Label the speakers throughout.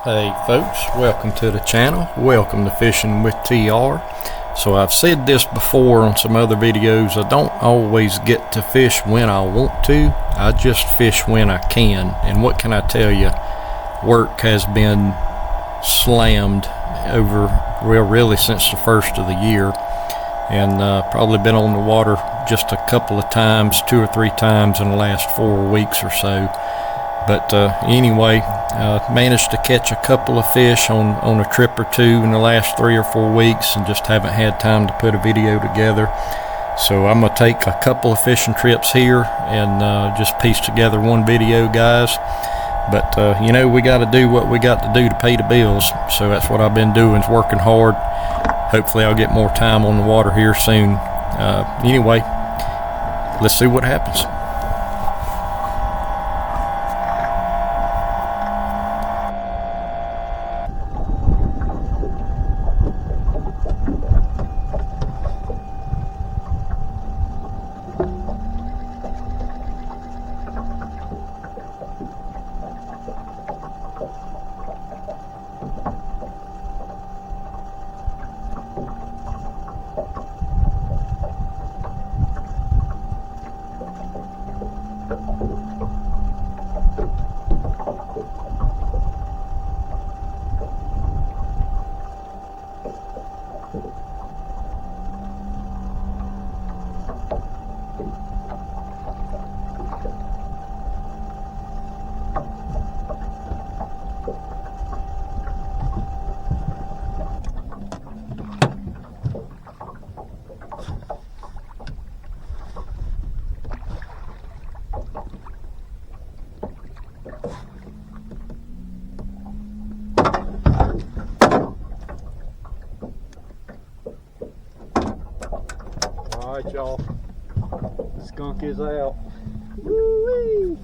Speaker 1: Hey folks, welcome to the channel. Welcome to Fishing with TR. So I've said this before on some other videos, I don't always get to fish when I want to. I just fish when I can. And what can I tell you? Work has been slammed over, well, really since the first of the year. And probably been on the water just a couple of times, 2 or 3 times in the last 4 weeks or so. But anyway, managed to catch a couple of fish on a trip or two in the last 3 or 4 weeks, and just haven't had time to put a video together. So I'm gonna take a couple of fishing trips here and just piece together one video, guys. But you know, we got to do what we got to do to pay the bills. So that's what I've been doing, is working hard. Hopefully I'll get more time on the water here soon. Anyway, let's see what happens. Alright, y'all, the skunk is out. Woo-wee.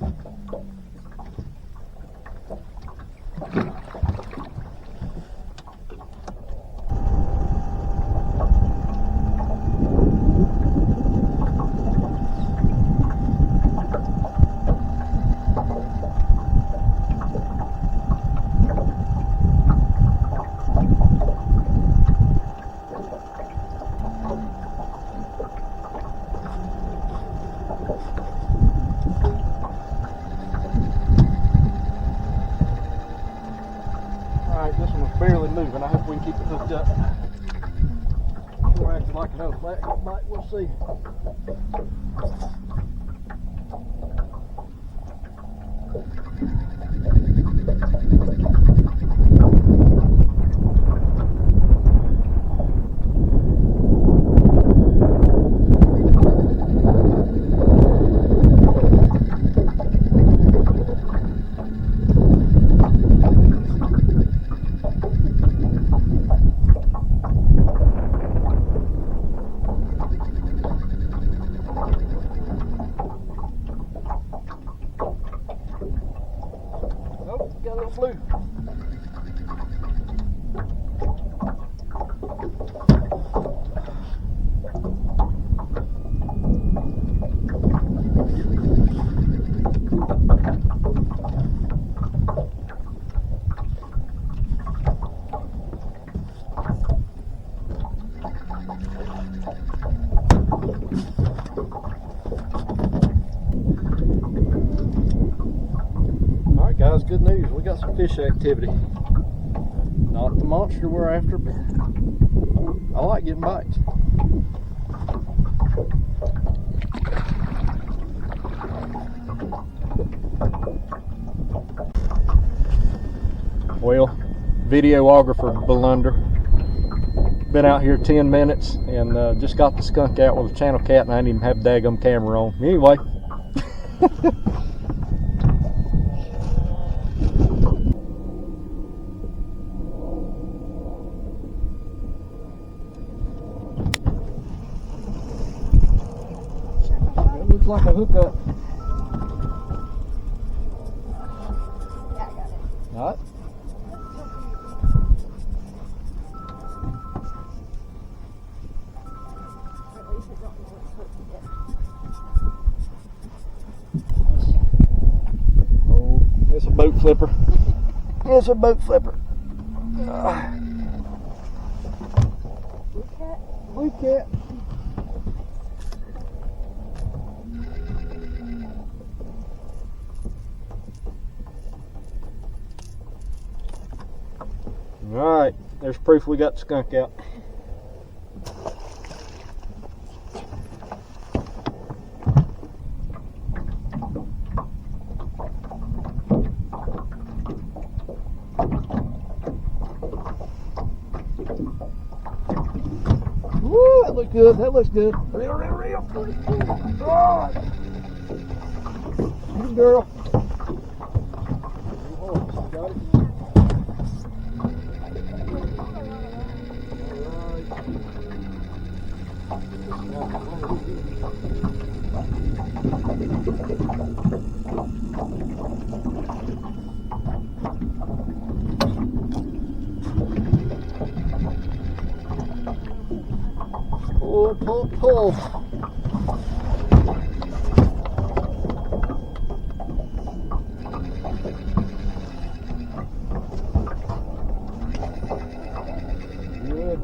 Speaker 1: This one was barely moving. I hope we can keep it hooked up. Sure acted like another flat bite. We'll see. Got a little fluke. Guys, good news, we got some fish activity. Not the monster we're after, but I like getting bites. Well, videographer Blunder, been out here 10 minutes and just got the skunk out with a channel cat, and I didn't even have the daggum camera on. Anyway. Looks like a hookup.
Speaker 2: Yeah, I got it.
Speaker 1: All right.
Speaker 2: At least I don't know what's hooked yet.
Speaker 1: Oh, it's a boat flipper. It's a boot flipper.
Speaker 2: Blue cat?
Speaker 1: Blue cat. Alright, there's proof we got the skunk out. Woo, that looks good, that looks good. Reel, reel, reel. Oh. Good girl. Got it. Pull, pull, pull. Good.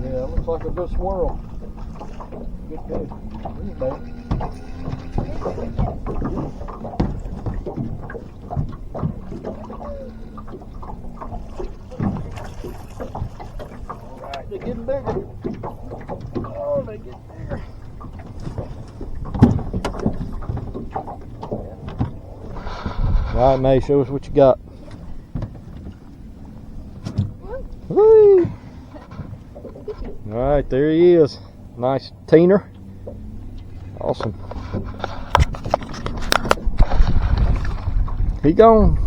Speaker 1: Yeah, it looks like a good swirl. Good fish. Really bad. Alright, they're getting bigger. Oh, they get bigger. Alright, May, show us what you got. Woo! Alright, there he is. Nice teener. Awesome. He gone.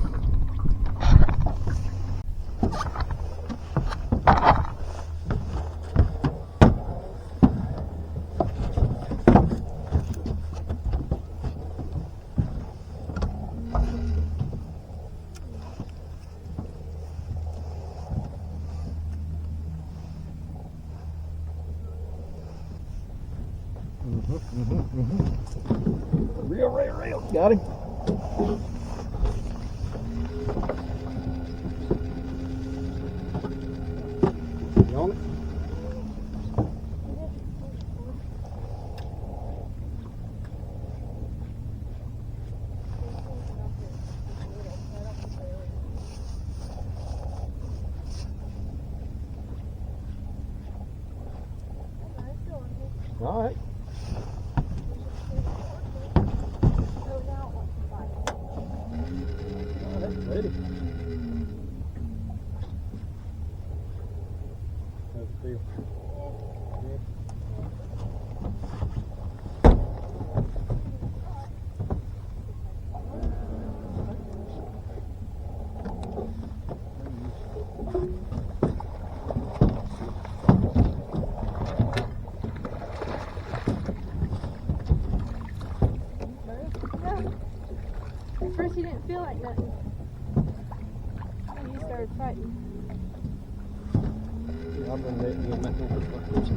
Speaker 1: Reel, reel, reel. Got him. You on it? All right. Ready. How's it feel? Yeah.
Speaker 2: At first he didn't feel like nothing. Then he started fighting.
Speaker 1: Yeah, I've been letting you make over like this.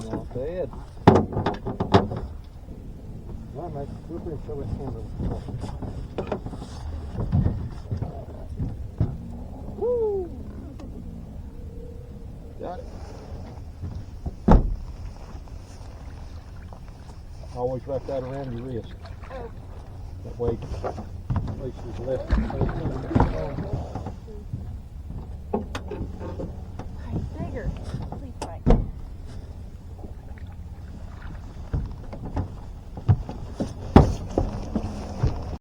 Speaker 1: Not bad. All right, mate. Go up here and show us one of them. Woo! Got it. Always wrap that around your wrist.
Speaker 2: Oh.
Speaker 1: That way, at least there's less.